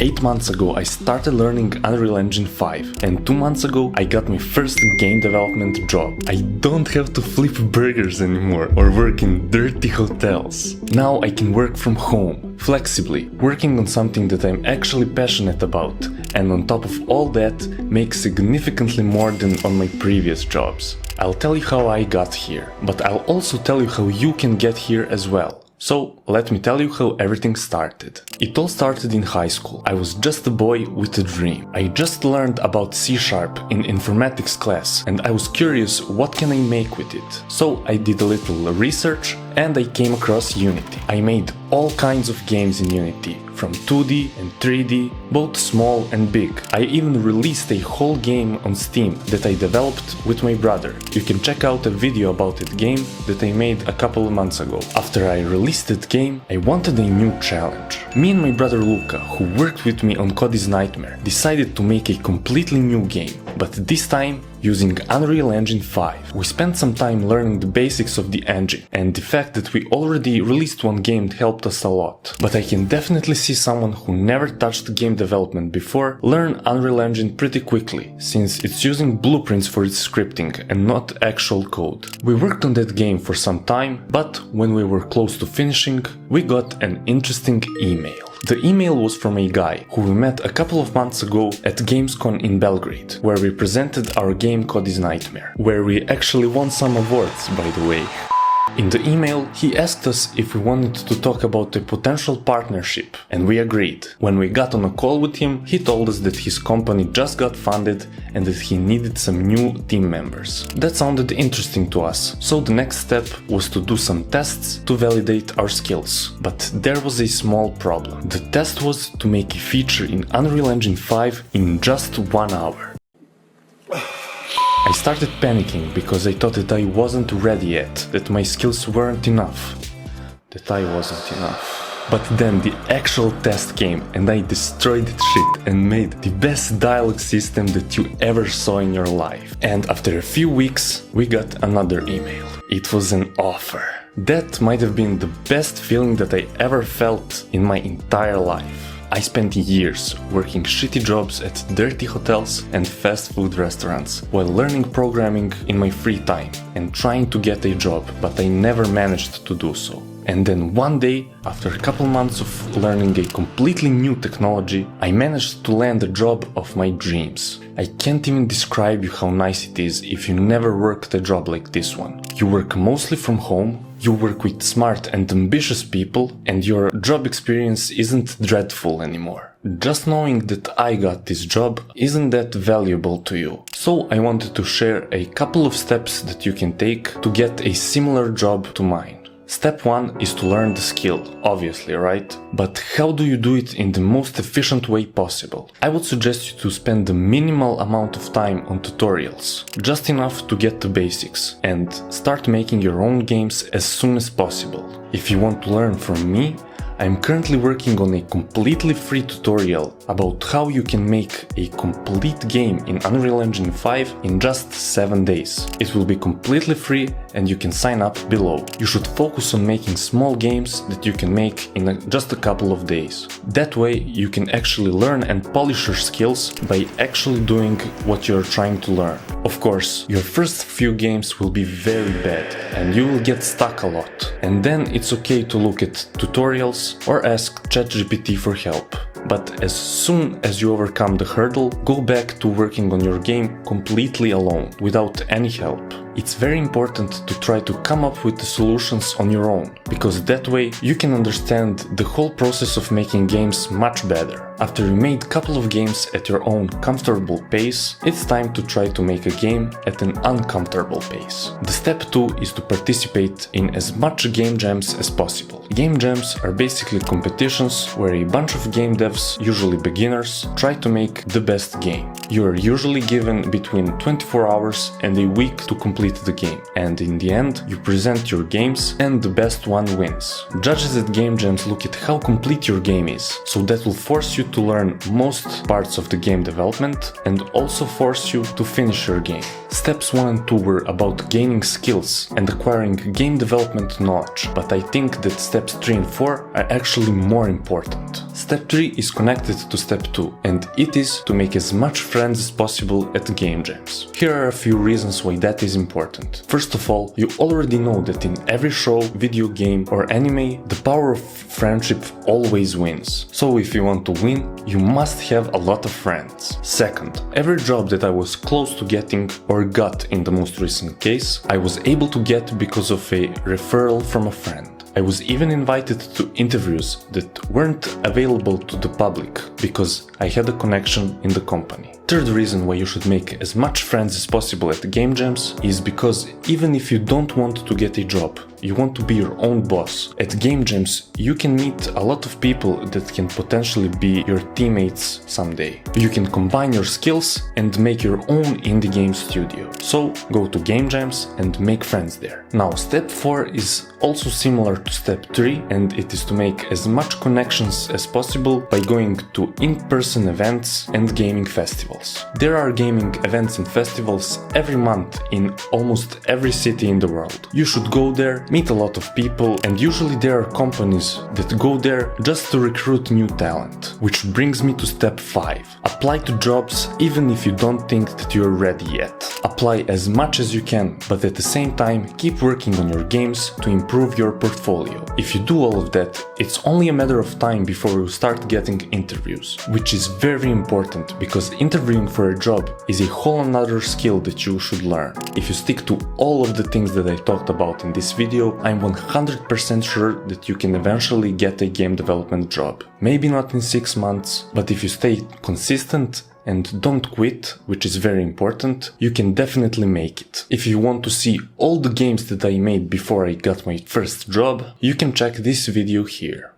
8 months ago I started learning Unreal Engine 5 and 2 months ago I got my first game development job. I don't have to flip burgers anymore or work in dirty hotels. Now I can work from home, flexibly, working on something that I'm actually passionate about, and on top of all that, make significantly more than on my previous jobs. I'll tell you how I got here, but I'll also tell you how you can get here as well. So, let me tell you how everything started. It all started in high school. I was just a boy with a dream. I just learned about C# in informatics class and I was curious what can I make with it. So I did a little research and I came across Unity. I made all kinds of games in Unity, from 2D and 3D, both small and big. I even released a whole game on Steam that I developed with my brother. You can check out a video about that game that I made a couple of months ago. After I released that game, I wanted a new challenge. Me and my brother Luca, who worked with me on Cody's Nightmare, decided to make a completely new game, but this time using Unreal Engine 5. We spent some time learning the basics of the engine, and the fact that we already released one game helped us a lot. But I can definitely see someone who never touched game development before learn Unreal Engine pretty quickly, since it's using blueprints for its scripting and not actual code. We worked on that game for some time, but when we were close to finishing, we got an interesting email. The email was from a guy who we met a couple of months ago at Gamescom in Belgrade, where we presented our game Cody's Nightmare, where we actually won some awards, by the way. In the email, he asked us if we wanted to talk about a potential partnership, and we agreed. When we got on a call with him, he told us that his company just got funded and that he needed some new team members. That sounded interesting to us, so the next step was to do some tests to validate our skills. But there was a small problem. The test was to make a feature in Unreal Engine 5 in just 1 hour. I started panicking because I thought that I wasn't ready yet, that my skills weren't enough. But then the actual test came and I destroyed that shit and made the best dialogue system that you ever saw in your life. And after a few weeks, we got another email. It was an offer. That might have been the best feeling that I ever felt in my entire life. I spent years working shitty jobs at dirty hotels and fast food restaurants while learning programming in my free time and trying to get a job, but I never managed to do so. And then one day, after a couple months of learning a completely new technology, I managed to land a job of my dreams. I can't even describe you how nice it is if you never worked a job like this one. You work mostly from home, you work with smart and ambitious people, and your job experience isn't dreadful anymore. Just knowing that I got this job isn't that valuable to you. So I wanted to share a couple of steps that you can take to get a similar job to mine. Step 1 is to learn the skill, obviously, right? But how do you do it in the most efficient way possible? I would suggest you to spend the minimal amount of time on tutorials, just enough to get the basics, and start making your own games as soon as possible. If you want to learn from me, I'm currently working on a completely free tutorial about how you can make a complete game in Unreal Engine 5 in just 7 days. It will be completely free and you can sign up below. You should focus on making small games that you can make in just a couple of days. That way you can actually learn and polish your skills by actually doing what you're trying to learn. Of course, your first few games will be very bad and you will get stuck a lot. And then it's okay to look at tutorials or ask ChatGPT for help. But as soon as you overcome the hurdle, go back to working on your game completely alone, without any help. It's very important to try to come up with the solutions on your own, because that way you can understand the whole process of making games much better. After you made a couple of games at your own comfortable pace, it's time to try to make a game at an uncomfortable pace. The step 2 is to participate in as much game jams as possible. Game jams are basically competitions where a bunch of game devs, usually beginners, try to make the best game. You are usually given between 24 hours and a week to complete the game, and in the end you present your games and the best one wins. Judges at game jams look at how complete your game is, so that will force you to learn most parts of the game development and also force you to finish your game. Steps 1 and 2 were about gaining skills and acquiring game development knowledge, but I think that steps 3 and 4 are actually more important. Step 3 is connected to step 2, and it is to make as much friends as possible at game jams. Here are a few reasons why that is important. First of all, you already know that in every show, video game or anime, the power of friendship always wins. So if you want to win, you must have a lot of friends. Second, every job that I was close to getting or got in the most recent case, I was able to get because of a referral from a friend. I was even invited to interviews that weren't available to the public because I had a connection in the company. Third reason why you should make as much friends as possible at the game jams is because even if you don't want to get a job, you want to be your own boss. At game jams, you can meet a lot of people that can potentially be your teammates someday. You can combine your skills and make your own indie game studio. So go to game jams and make friends there. Now, step 4 is also similar to step 3, and it is to make as much connections as possible by going to in-person events and gaming festivals. There are gaming events and festivals every month in almost every city in the world. You should go there, meet a lot of people, and usually there are companies that go there just to recruit new talent. Which brings me to step 5. Apply to jobs even if you don't think that you're ready yet. Apply as much as you can, but at the same time keep working on your games to improve your portfolio. If you do all of that, it's only a matter of time before you start getting interviews, which is very important because interviewing for a job is a whole another skill that you should learn. If you stick to all of the things that I talked about in this video, I'm 100% sure that you can eventually get a game development job. Maybe not in 6 months, but if you stay consistent and don't quit, which is very important, you can definitely make it. If you want to see all the games that I made before I got my first job, you can check this video here.